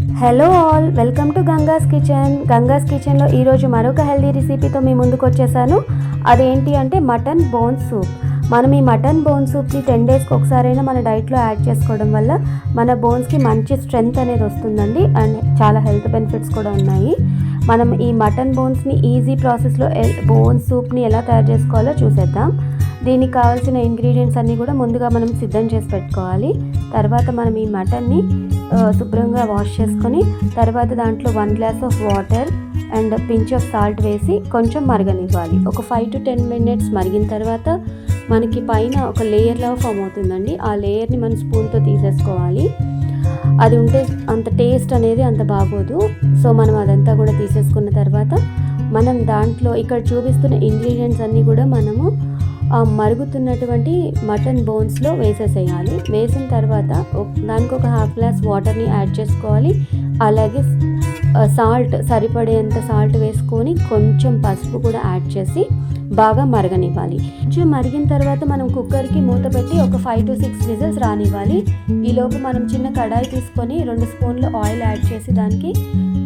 Hello all, welcome to Ganga's kitchen. Ganga's కిచెన్లో ఈరోజు మరొక హెల్దీ రెసిపీతో మీ ముందుకు వచ్చేసాను. అదేంటి అంటే మటన్ బోన్ సూప్. మనం ఈ మటన్ బోన్ సూప్ని 10 డేస్కి ఒకసారైనా మన డైట్లో యాడ్ చేసుకోవడం వల్ల మన బోన్స్కి మంచి స్ట్రెంగ్త్ అనేది వస్తుందండి. అండ్ చాలా హెల్త్ బెనిఫిట్స్ కూడా ఉన్నాయి. మనం ఈ మటన్ బోన్స్ని ఈజీ ప్రాసెస్లో బోన్ సూప్ని ఎలా తయారు చేసుకోవాలో చూసేద్దాం. దీనికి కావాల్సిన ఇంగ్రీడియంట్స్ అన్నీ కూడా ముందుగా మనం సిద్ధం చేసి పెట్టుకోవాలి. తర్వాత మనం ఈ మటన్ని శుభ్రంగా వాష్ చేసుకొని తర్వాత దాంట్లో 1 glass of water and pinch of salt వేసి కొంచెం మరగనివ్వాలి. ఒక 5 to 10 minutes మరిగిన తర్వాత మనకి పైన ఒక లేయర్లా ఫామ్ అవుతుందండి. ఆ లేయర్ని మనం స్పూన్తో తీసేసుకోవాలి. అది ఉంటే అంత టేస్ట్ అనేది అంత బాగోదు. సో మనం అదంతా కూడా తీసేసుకున్న తర్వాత మనం దాంట్లో ఇక్కడ చూపిస్తున్న ఇంగ్రీడియంట్స్ అన్నీ కూడా మనము మరుగుతున్నటువంటి మటన్ బోన్స్లో వేసేసేయాలి. వేసిన తర్వాత దానికి ఒక 1/2 గ్లాస్ వాటర్ని యాడ్ చేసుకోవాలి. అలాగే సాల్ట్ సరిపడేంత సాల్ట్ వేసుకొని కొంచెం పసుపు కూడా యాడ్ చేసి బాగా మరగనివ్వాలి. కొంచెం మరిగిన తర్వాత మనం కుక్కర్కి మూత పెట్టి ఒక 5 to 6 విజిల్స్ రానివ్వాలి. ఈలోపు మనం చిన్న కడాయి తీసుకొని 2 స్పూన్లు ఆయిల్ యాడ్ చేసి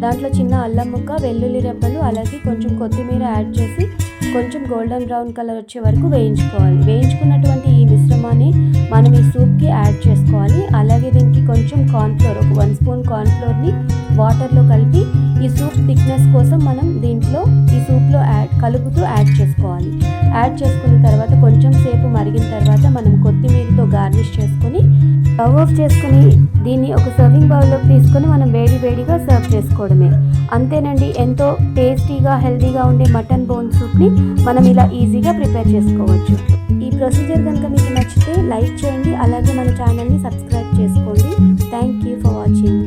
దాంట్లో చిన్న అల్లం ముక్క, వెల్లుల్లి రెబ్బలు, అలాగే కొంచెం కొత్తిమీర యాడ్ చేసి కొంచెం గోల్డెన్ బ్రౌన్ కలర్ వచ్చే వరకు వేయించుకోవాలి. వేయించుకున్నటువంటి ఈ మిశ్రమాన్ని మనం ఈ సూప్కి యాడ్ చేసుకోవాలి. అలాగే దీనికి కొంచెం కార్న్ఫ్లోర్, ఒక 1 స్పూన్ కార్న్ఫ్లోర్ని వాటర్లో కలిపి ఈ సూప్ థిక్నెస్ కోసం మనం దీంట్లో ఈ సూప్లో కలుపుతూ యాడ్ చేసుకోవాలి. యాడ్ చేసుకున్న తర్వాత కొంచెం సేపు మరిగిన తర్వాత మనం కొత్తిమీరతో గార్నిష్ చేసుకొని స్టవ్ ఆఫ్ చేసుకుని దీన్ని ఒక సర్వింగ్ బౌల్లోకి తీసుకొని మనం వేడిగా సర్వ్ చేసుకోవడమే. అంతేనండి, ఎంతో టేస్టీగా హెల్తీగా ఉండే మటన్ బోన్ సూప్ని మనం ఇలా ఈజీగా ప్రిపేర్ చేసుకోవచ్చు. ఈ ప్రొసీజర్ కనుక మీకు నచ్చితే లైక్ చేయండి. అలాగే మన ఛానల్ని సబ్స్క్రైబ్ చేసుకోండి. Thank you for watching.